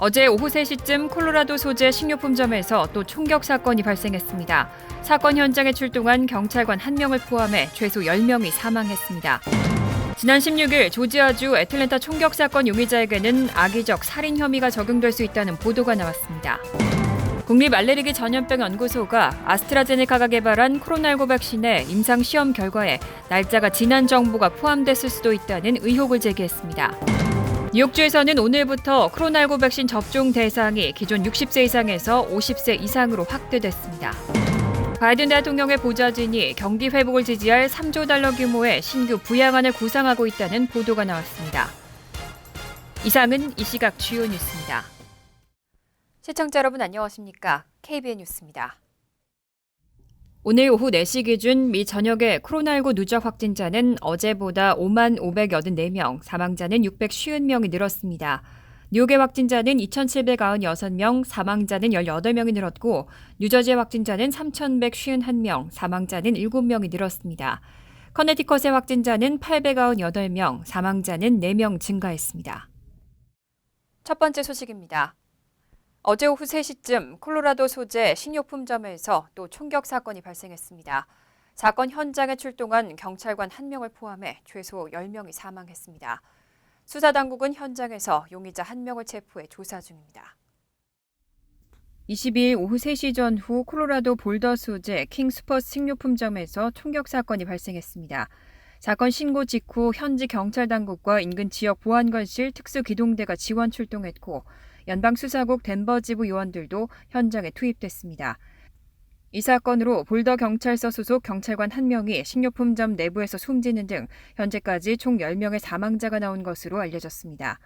어제 오후 3시쯤 콜로라도 소재 식료품점에서 또 총격 사건이 발생했습니다. 사건 현장에 출동한 경찰관 1명을 포함해 최소 10명이 사망했습니다. 지난 16일 조지아주 애틀랜타 총격 사건 용의자에게는 악의적 살인 혐의가 적용될 수 있다는 보도가 나왔습니다. 국립알레르기 전염병 연구소가 아스트라제네카가 개발한 코로나19 백신의 임상 시험 결과에 날짜가 지난 정보가 포함됐을 수도 있다는 의혹을 제기했습니다. 뉴욕주에서는 오늘부터 코로나19 백신 접종 대상이 기존 60세 이상에서 50세 이상으로 확대됐습니다. 바이든 대통령의 보좌진이 경기 회복을 지지할 3조 달러 규모의 신규 부양안을 구상하고 있다는 보도가 나왔습니다. 이상은 이 시각 주요 뉴스입니다. 시청자 여러분 안녕하십니까? KBN 뉴스입니다. 오늘 오후 4시 기준 미 전역의 코로나19 누적 확진자는 어제보다 5만 584명, 사망자는 650명이 늘었습니다. 뉴욕의 확진자는 2,796명, 사망자는 18명이 늘었고 뉴저지의 확진자는 3,151명, 사망자는 7명이 늘었습니다. 커네티컷의 확진자는 898명, 사망자는 4명 증가했습니다. 첫 번째 소식입니다. 어제 오후 3시쯤 콜로라도 소재 식료품점에서 또 총격 사건이 발생했습니다. 사건 현장에 출동한 경찰관 1명을 포함해 최소 10명이 사망했습니다. 수사당국은 현장에서 용의자 1명을 체포해 조사 중입니다. 22일 오후 3시 전후 콜로라도 볼더 소재 킹스퍼스 식료품점에서 총격 사건이 발생했습니다. 사건 신고 직후 현지 경찰당국과 인근 지역 보안관실 특수기동대가 지원 출동했고 연방수사국 덴버 지부 요원들도 현장에 투입됐습니다. 이 사건으로 볼더 경찰서 소속 경찰관 1명이 식료품점 내부에서 숨지는 등 현재까지 총 10명의 사망자가 나온 것으로 알려졌습니다.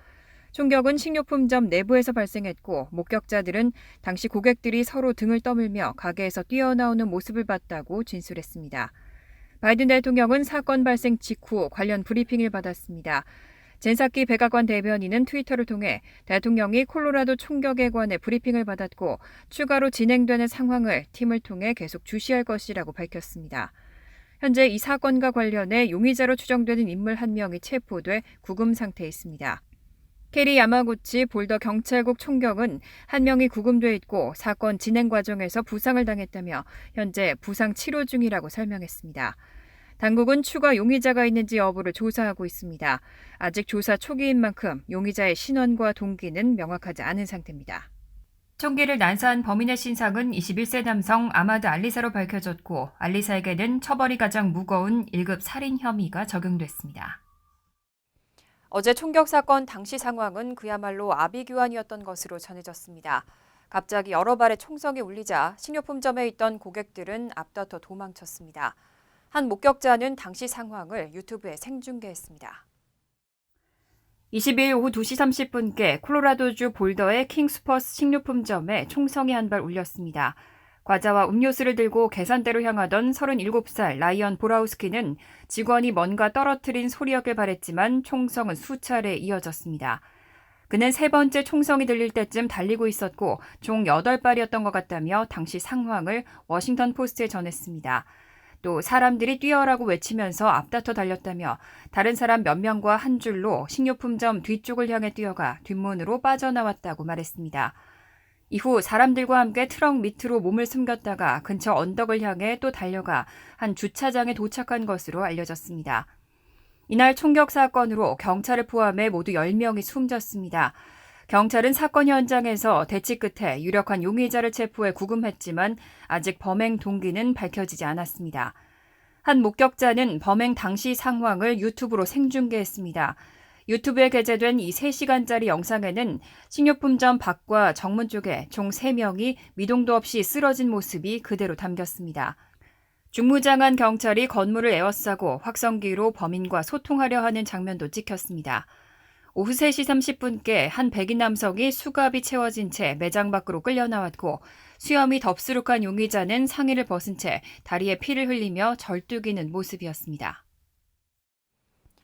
총격은 식료품점 내부에서 발생했고 목격자들은 당시 고객들이 서로 등을 떠밀며 가게에서 뛰어나오는 모습을 봤다고 진술했습니다. 바이든 대통령은 사건 발생 직후 관련 브리핑을 받았습니다. 젠 사키 백악관 대변인은 트위터를 통해 대통령이 콜로라도 총격에 관해 브리핑을 받았고 추가로 진행되는 상황을 팀을 통해 계속 주시할 것이라고 밝혔습니다. 현재 이 사건과 관련해 용의자로 추정되는 인물 1명이 체포돼 구금 상태에 있습니다. 캐리 야마구치 볼더 경찰국 총경은 1명이 구금돼 있고 사건 진행 과정에서 부상을 당했다며 현재 부상 치료 중이라고 설명했습니다. 당국은 추가 용의자가 있는지 여부를 조사하고 있습니다. 아직 조사 초기인 만큼 용의자의 신원과 동기는 명확하지 않은 상태입니다. 총기를 난사한 범인의 신상은 21세 남성 아마드 알리사로 밝혀졌고 알리사에게는 처벌이 가장 무거운 1급 살인 혐의가 적용됐습니다. 어제 총격 사건 당시 상황은 그야말로 아비규환이었던 것으로 전해졌습니다. 갑자기 여러 발의 총성이 울리자 식료품점에 있던 고객들은 앞다퉈 도망쳤습니다. 한 목격자는 당시 상황을 유튜브에 생중계했습니다. 22일 오후 2시 30분께 콜로라도주 볼더의 킹스퍼스 식료품점에 총성이 한 발 울렸습니다. 과자와 음료수를 들고 계산대로 향하던 37살 라이언 보라우스키는 직원이 뭔가 떨어뜨린 소리였길 바랬지만 총성은 수차례 이어졌습니다. 그는 세 번째 총성이 들릴 때쯤 달리고 있었고 총 8발이었던 것 같다며 당시 상황을 워싱턴 포스트에 전했습니다. 또 사람들이 뛰어라고 외치면서 앞다퉈 달렸다며 다른 사람 몇 명과 한 줄로 식료품점 뒤쪽을 향해 뛰어가 뒷문으로 빠져나왔다고 말했습니다. 이후 사람들과 함께 트럭 밑으로 몸을 숨겼다가 근처 언덕을 향해 또 달려가 한 주차장에 도착한 것으로 알려졌습니다. 이날 총격 사건으로 경찰을 포함해 모두 10명이 숨졌습니다. 경찰은 사건 현장에서 대치 끝에 유력한 용의자를 체포해 구금했지만 아직 범행 동기는 밝혀지지 않았습니다. 한 목격자는 범행 당시 상황을 유튜브로 생중계했습니다. 유튜브에 게재된 이 3시간짜리 영상에는 식료품점 밖과 정문 쪽에 총 3명이 미동도 없이 쓰러진 모습이 그대로 담겼습니다. 중무장한 경찰이 건물을 에워싸고 확성기로 범인과 소통하려 하는 장면도 찍혔습니다. 오후 3시 30분께 한 백인 남성이 수갑이 채워진 채 매장 밖으로 끌려 나왔고 수염이 덥수룩한 용의자는 상의를 벗은 채 다리에 피를 흘리며 절뚝이는 모습이었습니다.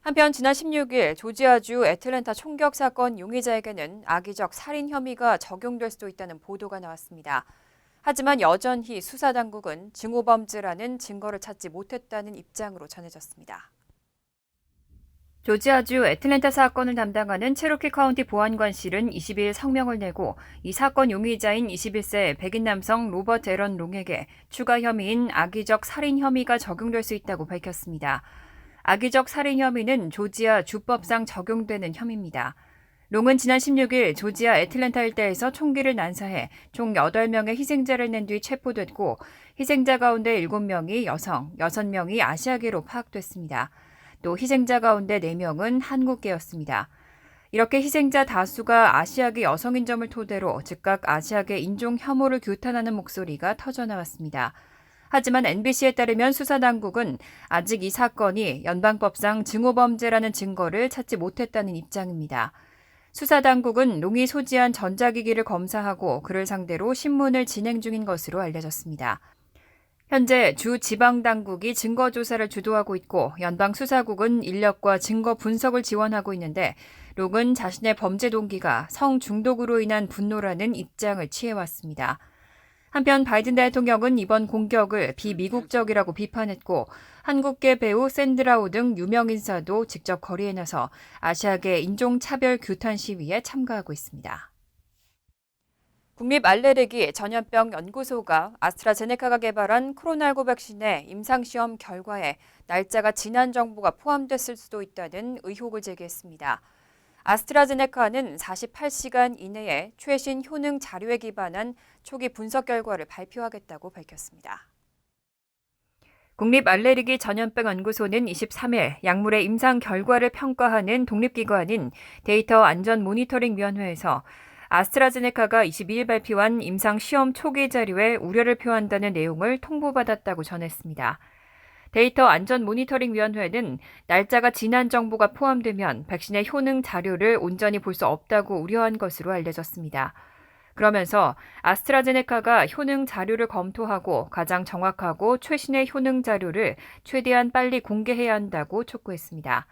한편 지난 16일 조지아주 애틀랜타 총격 사건 용의자에게는 악의적 살인 혐의가 적용될 수도 있다는 보도가 나왔습니다. 하지만 여전히 수사당국은 증오범죄라는 증거를 찾지 못했다는 입장으로 전해졌습니다. 조지아주 애틀랜타 사건을 담당하는 체로키 카운티 보안관실은 22일 성명을 내고 이 사건 용의자인 21세 백인 남성 로버트 앨런 롱에게 추가 혐의인 악의적 살인 혐의가 적용될 수 있다고 밝혔습니다. 악의적 살인 혐의는 조지아 주법상 적용되는 혐의입니다. 롱은 지난 16일 조지아 애틀랜타 일대에서 총기를 난사해 총 8명의 희생자를 낸 뒤 체포됐고 희생자 가운데 7명이 여성, 6명이 아시아계로 파악됐습니다. 또 희생자 가운데 4명은 한국계였습니다. 이렇게 희생자 다수가 아시아계 여성인 점을 토대로 즉각 아시아계 인종 혐오를 규탄하는 목소리가 터져나왔습니다. 하지만 NBC에 따르면 수사당국은 아직 이 사건이 연방법상 증오범죄라는 증거를 찾지 못했다는 입장입니다. 수사당국은 롱이 소지한 전자기기를 검사하고 그를 상대로 신문을 진행 중인 것으로 알려졌습니다. 현재 주 지방당국이 증거조사를 주도하고 있고 연방수사국은 인력과 증거 분석을 지원하고 있는데 롱은 자신의 범죄 동기가 성중독으로 인한 분노라는 입장을 취해왔습니다. 한편 바이든 대통령은 이번 공격을 비미국적이라고 비판했고 한국계 배우 샌드라오 등 유명 인사도 직접 거리에 나서 아시아계 인종차별 규탄 시위에 참가하고 있습니다. 국립알레르기 전염병 연구소가 아스트라제네카가 개발한 코로나19 백신의 임상시험 결과에 날짜가 지난 정보가 포함됐을 수도 있다는 의혹을 제기했습니다. 아스트라제네카는 48시간 이내에 최신 효능 자료에 기반한 초기 분석 결과를 발표하겠다고 밝혔습니다. 국립알레르기 전염병 연구소는 23일 약물의 임상 결과를 평가하는 독립기관인 데이터 안전 모니터링 위원회에서 아스트라제네카가 22일 발표한 임상시험 초기 자료에 우려를 표한다는 내용을 통보받았다고 전했습니다. 데이터 안전 모니터링 위원회는 날짜가 지난 정보가 포함되면 백신의 효능 자료를 온전히 볼 수 없다고 우려한 것으로 알려졌습니다. 그러면서 아스트라제네카가 효능 자료를 검토하고 가장 정확하고 최신의 효능 자료를 최대한 빨리 공개해야 한다고 촉구했습니다.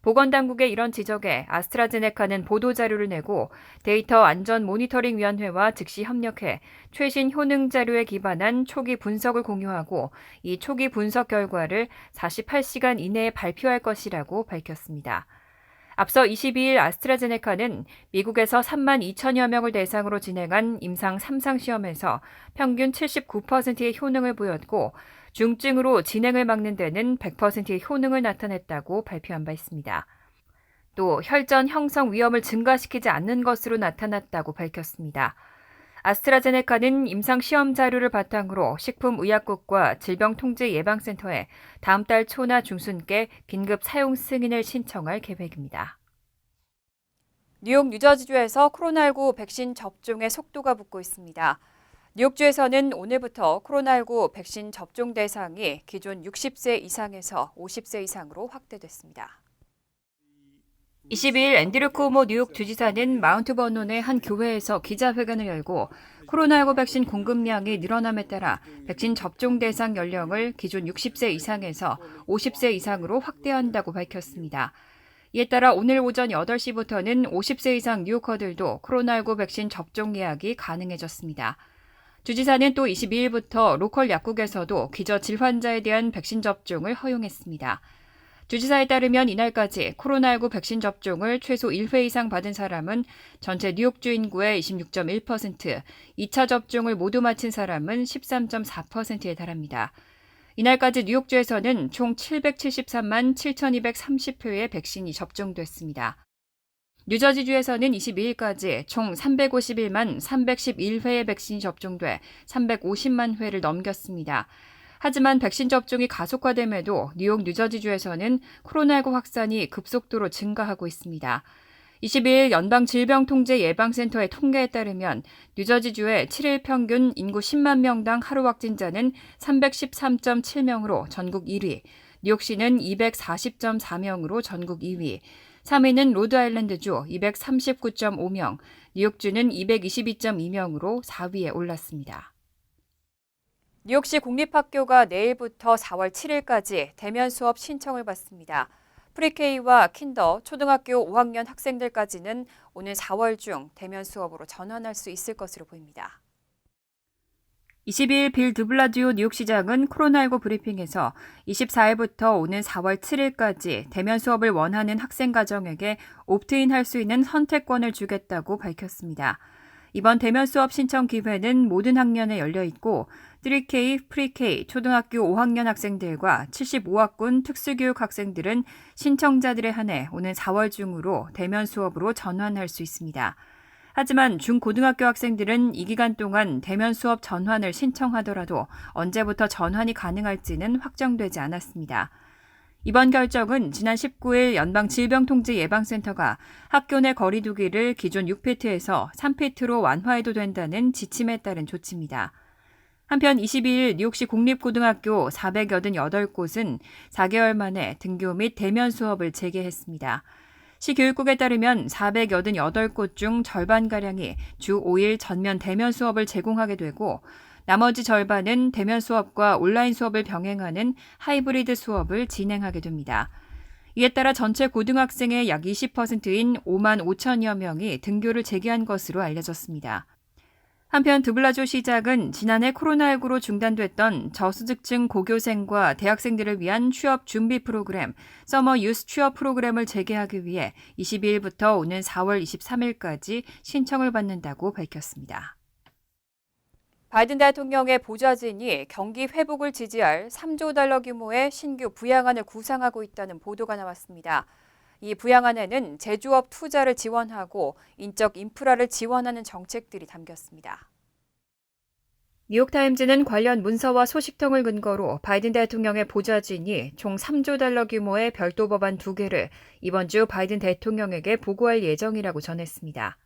보건당국의 이런 지적에 아스트라제네카는 보도자료를 내고 데이터 안전 모니터링 위원회와 즉시 협력해 최신 효능 자료에 기반한 초기 분석을 공유하고 이 초기 분석 결과를 48시간 이내에 발표할 것이라고 밝혔습니다. 앞서 22일 아스트라제네카는 미국에서 3만 2천여 명을 대상으로 진행한 임상 3상 시험에서 평균 79%의 효능을 보였고 중증으로 진행을 막는 데는 100%의 효능을 나타냈다고 발표한 바 있습니다. 또 혈전 형성 위험을 증가시키지 않는 것으로 나타났다고 밝혔습니다. 아스트라제네카는 임상시험 자료를 바탕으로 식품의약국과 질병통제예방센터에 다음 달 초나 중순께 긴급 사용 승인을 신청할 계획입니다. 뉴욕 뉴저지주에서 코로나19 백신 접종의 속도가 붙고 있습니다. 뉴욕주에서는 오늘부터 코로나19 백신 접종 대상이 기존 60세 이상에서 50세 이상으로 확대됐습니다. 22일 앤드류 쿠오모 뉴욕 주지사는 마운트 버논의 한 교회에서 기자회견을 열고 코로나19 백신 공급량이 늘어남에 따라 백신 접종 대상 연령을 기존 60세 이상에서 50세 이상으로 확대한다고 밝혔습니다. 이에 따라 오늘 오전 8시부터는 50세 이상 뉴요커들도 코로나19 백신 접종 예약이 가능해졌습니다. 주지사는 또 22일부터 로컬 약국에서도 기저질 환자에 대한 백신 접종을 허용했습니다. 주지사에 따르면 이날까지 코로나19 백신 접종을 최소 1회 이상 받은 사람은 전체 뉴욕주 인구의 26.1%, 2차 접종을 모두 마친 사람은 13.4%에 달합니다. 이날까지 뉴욕주에서는 총 773만 7,230회의 백신이 접종됐습니다. 뉴저지주에서는 22일까지 총 351만 311회의 백신이 접종돼 350만 회를 넘겼습니다. 하지만 백신 접종이 가속화됨에도 뉴욕 뉴저지주에서는 코로나19 확산이 급속도로 증가하고 있습니다. 22일 연방질병통제예방센터의 통계에 따르면 뉴저지주의 7일 평균 인구 10만 명당 하루 확진자는 313.7명으로 전국 1위, 뉴욕시는 240.4명으로 전국 2위, 3위는 로드아일랜드주 239.5명, 뉴욕주는 222.2명으로 4위에 올랐습니다. 뉴욕시 공립학교가 내일부터 4월 7일까지 대면 수업 신청을 받습니다. 프리K와 킨더, 초등학교 5학년 학생들까지는 오늘 4월 중 대면 수업으로 전환할 수 있을 것으로 보입니다. 22일 빌 드블라디오 뉴욕시장은 코로나19 브리핑에서 24일부터 오는 4월 7일까지 대면 수업을 원하는 학생 가정에게 옵트인 할 수 있는 선택권을 주겠다고 밝혔습니다. 이번 대면 수업 신청 기회는 모든 학년에 열려 있고 3K, 프리-K, 초등학교 5학년 학생들과 75학군 특수교육 학생들은 신청자들에 한해 오는 4월 중으로 대면 수업으로 전환할 수 있습니다. 하지만 중고등학교 학생들은 이 기간 동안 대면 수업 전환을 신청하더라도 언제부터 전환이 가능할지는 확정되지 않았습니다. 이번 결정은 지난 19일 연방질병통제예방센터가 학교 내 거리 두기를 기존 6피트에서 3피트로 완화해도 된다는 지침에 따른 조치입니다. 한편 22일 뉴욕시 공립고등학교 488곳은 4개월 만에 등교 및 대면 수업을 재개했습니다. 시 교육국에 따르면 488곳 중 절반가량이 주 5일 전면 대면 수업을 제공하게 되고 나머지 절반은 대면 수업과 온라인 수업을 병행하는 하이브리드 수업을 진행하게 됩니다. 이에 따라 전체 고등학생의 약 20%인 5만 5천여 명이 등교를 재개한 것으로 알려졌습니다. 한편 드블라주 시장은 지난해 코로나19로 중단됐던 저소득층 고교생과 대학생들을 위한 취업 준비 프로그램, 서머 유스 취업 프로그램을 재개하기 위해 22일부터 오는 4월 23일까지 신청을 받는다고 밝혔습니다. 바이든 대통령의 보좌진이 경기 회복을 지지할 3조 달러 규모의 신규 부양안을 구상하고 있다는 보도가 나왔습니다. 이 부양안에는 제조업 투자를 지원하고 인적 인프라를 지원하는 정책들이 담겼습니다. 뉴욕타임즈는 관련 문서와 소식통을 근거로 바이든 대통령의 보좌진이 총 3조 달러 규모의 별도 법안 2개를 이번 주 바이든 대통령에게 보고할 예정이라고 전했습니다.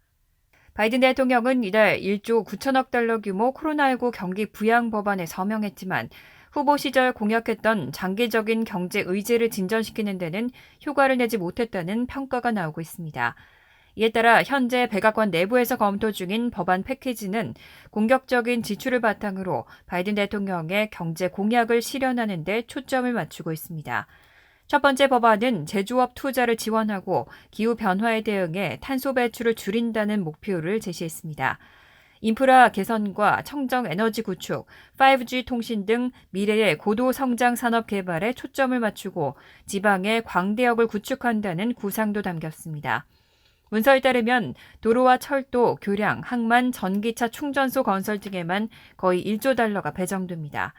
바이든 대통령은 이달 1조 9천억 달러 규모 코로나19 경기 부양 법안에 서명했지만 후보 시절 공약했던 장기적인 경제 의지를 진전시키는 데는 효과를 내지 못했다는 평가가 나오고 있습니다. 이에 따라 현재 백악관 내부에서 검토 중인 법안 패키지는 공격적인 지출을 바탕으로 바이든 대통령의 경제 공약을 실현하는 데 초점을 맞추고 있습니다. 첫 번째 법안은 제조업 투자를 지원하고 기후 변화에 대응해 탄소 배출을 줄인다는 목표를 제시했습니다. 인프라 개선과 청정 에너지 구축, 5G 통신 등 미래의 고도 성장 산업 개발에 초점을 맞추고 지방의 광대역을 구축한다는 구상도 담겼습니다. 문서에 따르면 도로와 철도, 교량, 항만, 전기차 충전소 건설 등에만 거의 1조 달러가 배정됩니다.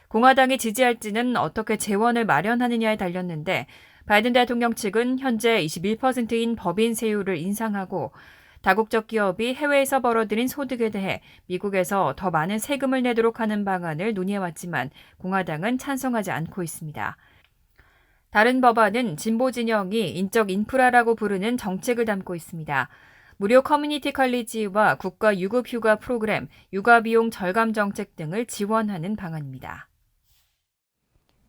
공화당이 지지할지는 어떻게 재원을 마련하느냐에 달렸는데 바이든 대통령 측은 현재 21%인 법인 세율을 인상하고 다국적 기업이 해외에서 벌어들인 소득에 대해 미국에서 더 많은 세금을 내도록 하는 방안을 논의해왔지만 공화당은 찬성하지 않고 있습니다. 다른 법안은 진보 진영이 인적 인프라라고 부르는 정책을 담고 있습니다. 무료 커뮤니티 컬리지와 국가 유급 휴가 프로그램, 육아 비용 절감 정책 등을 지원하는 방안입니다.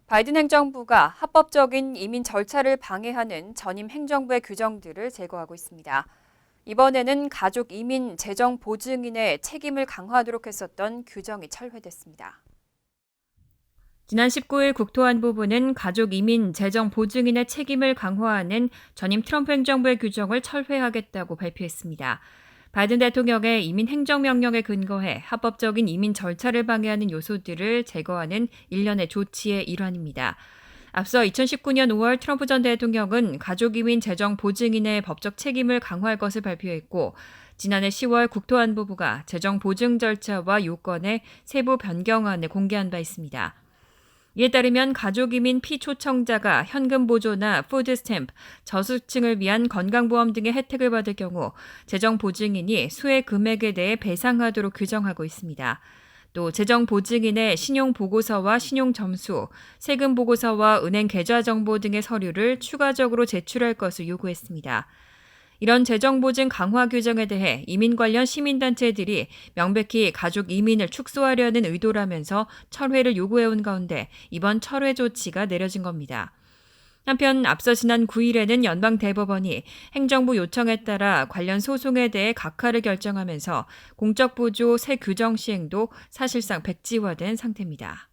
바이든 행정부가 합법적인 이민 절차를 방해하는 전임 행정부의 규정들을 제거하고 있습니다. 이번에는 가족 이민 재정 보증인의 책임을 강화하도록 했었던 규정이 철회됐습니다. 지난 19일 국토안보부는 가족 이민 재정 보증인의 책임을 강화하는 전임 트럼프 행정부의 규정을 철회하겠다고 발표했습니다. 바이든 대통령의 이민 행정명령에 근거해 합법적인 이민 절차를 방해하는 요소들을 제거하는 일련의 조치의 일환입니다. 앞서 2019년 5월 트럼프 전 대통령은 가족이민 재정 보증인의 법적 책임을 강화할 것을 발표했고 지난해 10월 국토안보부가 재정 보증 절차와 요건의 세부 변경안을 공개한 바 있습니다. 이에 따르면 가족이민 피초청자가 현금 보조나 푸드스탬프, 저소득층을 위한 건강보험 등의 혜택을 받을 경우 재정 보증인이 수혜 금액에 대해 배상하도록 규정하고 있습니다. 또 재정 보증인의 신용 보고서와 신용 점수, 세금 보고서와 은행 계좌 정보 등의 서류를 추가적으로 제출할 것을 요구했습니다. 이런 재정 보증 강화 규정에 대해 이민 관련 시민단체들이 명백히 가족 이민을 축소하려는 의도라면서 철회를 요구해온 가운데 이번 철회 조치가 내려진 겁니다. 한편 앞서 지난 9일에는 연방대법원이 행정부 요청에 따라 관련 소송에 대해 각하를 결정하면서 공적보조 새 규정 시행도 사실상 백지화된 상태입니다.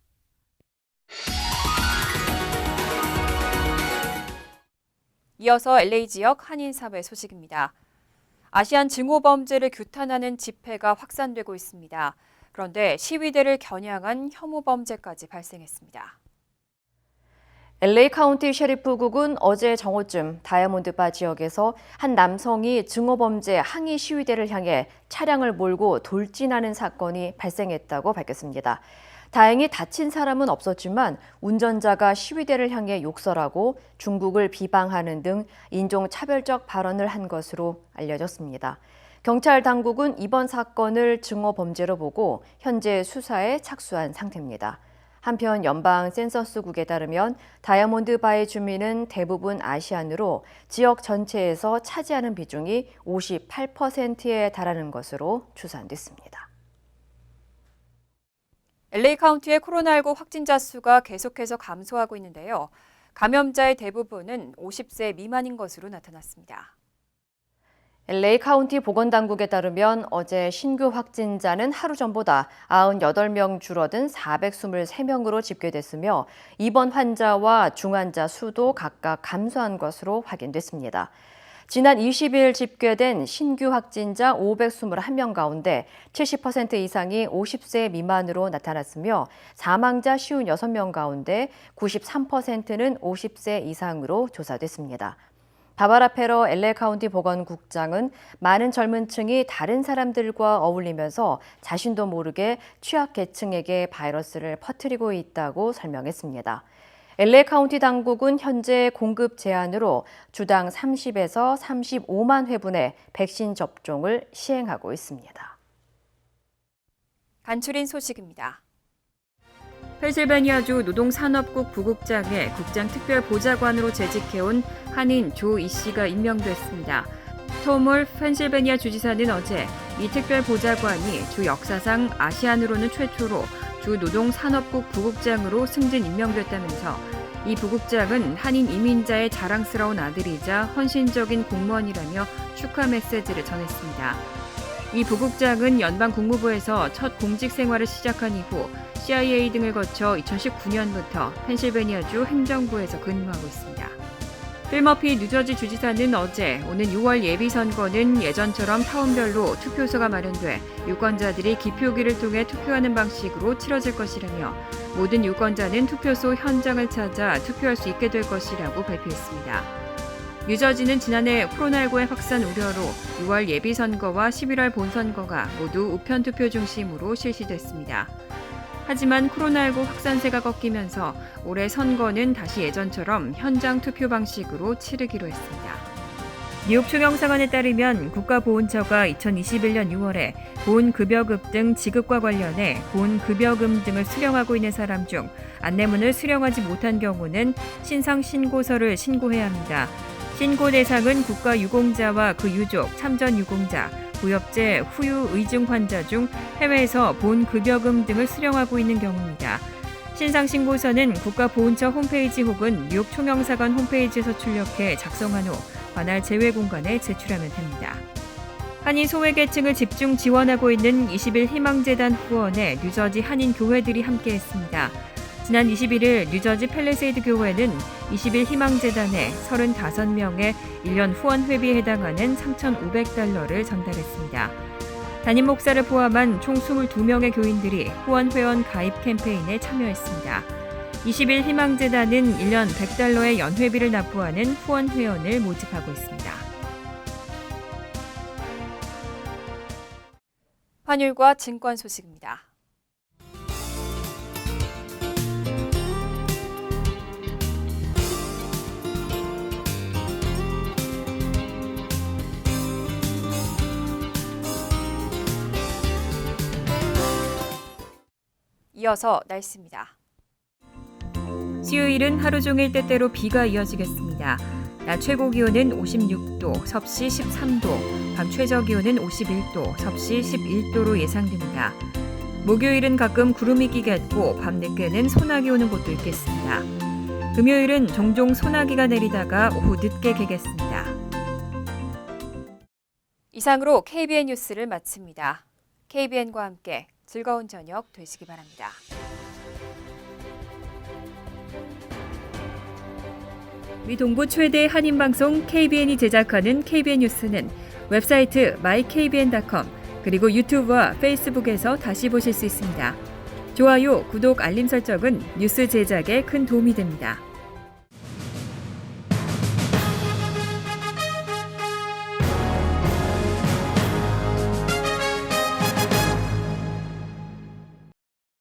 이어서 LA 지역 한인사회 소식입니다. 아시안 증오범죄를 규탄하는 집회가 확산되고 있습니다. 그런데 시위대를 겨냥한 혐오 범죄까지 발생했습니다. LA 카운티 셰리프국은 어제 정오쯤 다이아몬드바 지역에서 한 남성이 증오범죄 항의 시위대를 향해 차량을 몰고 돌진하는 사건이 발생했다고 밝혔습니다. 다행히 다친 사람은 없었지만 운전자가 시위대를 향해 욕설하고 중국을 비방하는 등 인종차별적 발언을 한 것으로 알려졌습니다. 경찰 당국은 이번 사건을 증오범죄로 보고 현재 수사에 착수한 상태입니다. 한편 연방 센서스국에 따르면 다이아몬드 바의 주민은 대부분 아시안으로 지역 전체에서 차지하는 비중이 58%에 달하는 것으로 추산됐습니다. LA 카운티의 코로나19 확진자 수가 계속해서 감소하고 있는데요. 감염자의 대부분은 50세 미만인 것으로 나타났습니다. LA 카운티 보건당국에 따르면 어제 신규 확진자는 하루 전보다 98명 줄어든 423명으로 집계됐으며 입원 환자와 중환자 수도 각각 감소한 것으로 확인됐습니다. 지난 20일 집계된 신규 확진자 521명 가운데 70% 이상이 50세 미만으로 나타났으며 사망자 56명 가운데 93%는 50세 이상으로 조사됐습니다. 바바라 페러 LA 카운티 보건국장은 많은 젊은 층이 다른 사람들과 어울리면서 자신도 모르게 취약계층에게 바이러스를 퍼뜨리고 있다고 설명했습니다. LA 카운티 당국은 현재 공급 제한으로 주당 30에서 35만 회분의 백신 접종을 시행하고 있습니다. 간추린 소식입니다. 펜실베니아주 노동산업국 부국장에 국장 특별보좌관으로 재직해온 한인 조 이 씨가 임명됐습니다. 톰 펜실베니아 주지사는 어제 이 특별보좌관이 주 역사상 아시안으로는 최초로 주 노동산업국 부국장으로 승진 임명됐다면서 이 부국장은 한인 이민자의 자랑스러운 아들이자 헌신적인 공무원이라며 축하 메시지를 전했습니다. 이 부국장은 연방국무부에서 첫 공직 생활을 시작한 이후 CIA 등을 거쳐 2019년부터 펜실베니아주 행정부에서 근무하고 있습니다. 필 머피 뉴저지 주지사는 어제 오는 6월 예비선거는 예전처럼 타운별로 투표소가 마련돼 유권자들이 기표기를 통해 투표하는 방식으로 치러질 것이라며 모든 유권자는 투표소 현장을 찾아 투표할 수 있게 될 것이라고 발표했습니다. 뉴저지는 지난해 코로나19의 확산 우려로 6월 예비선거와 11월 본선거가 모두 우편투표 중심으로 실시됐습니다. 하지만 코로나19 확산세가 꺾이면서 올해 선거는 다시 예전처럼 현장 투표 방식으로 치르기로 했습니다. 뉴욕 총영사관에 따르면 국가보훈처가 2021년 6월에 보훈급여급 등 지급과 관련해 보훈급여금 등을 수령하고 있는 사람 중 안내문을 수령하지 못한 경우는 신상신고서를 신고해야 합니다. 신고 대상은 국가유공자와 그 유족, 참전유공자, 구역제 후유 의증 환자 중 해외에서 보훈급여금 등을 수령하고 있는 경우입니다. 신상신고서는 국가보훈처 홈페이지 혹은 뉴욕 총영사관 홈페이지에서 출력해 작성한 후 관할 제외공간에 제출하면 됩니다. 한인 소외계층을 집중 지원하고 있는 20일 희망재단 후원에 뉴저지 한인 교회들이 함께했습니다. 지난 21일 뉴저지 팰리세이드 교회는 20일 희망재단에 35명의 1년 후원 회비에 해당하는 3,500달러를 전달했습니다. 담임 목사를 포함한 총 22명의 교인들이 후원 회원 가입 캠페인에 참여했습니다. 20일 희망재단은 1년 100달러의 연회비를 납부하는 후원 회원을 모집하고 있습니다. 환율과 증권 소식입니다. 이어서 날씨입니다. 수요일은 하루 종일 때때로 비가 이어지겠습니다. 낮 최고 기온은 56도, 섭씨 13도, 밤 최저 기온은 51도, 섭씨 11도로 예상됩니다. 목요일은 가끔 구름이 끼겠고 밤늦게는 소나기 오는 곳도 있겠습니다. 금요일은 종종 소나기가 내리다가 오후 늦게 개겠습니다. 이상으로 KBN 뉴스를 마칩니다. KBN과 함께 즐거운 저녁 되시기 바랍니다. 미 동부 최대 한인방송 KBN이 제작하는 KBN 뉴스는 웹사이트 mykbn.com, 그리고 유튜브와 페이스북에서 다시 보실 수 있습니다. 좋아요, 구독, 알림 설정은 뉴스 제작에 큰 도움이 됩니다.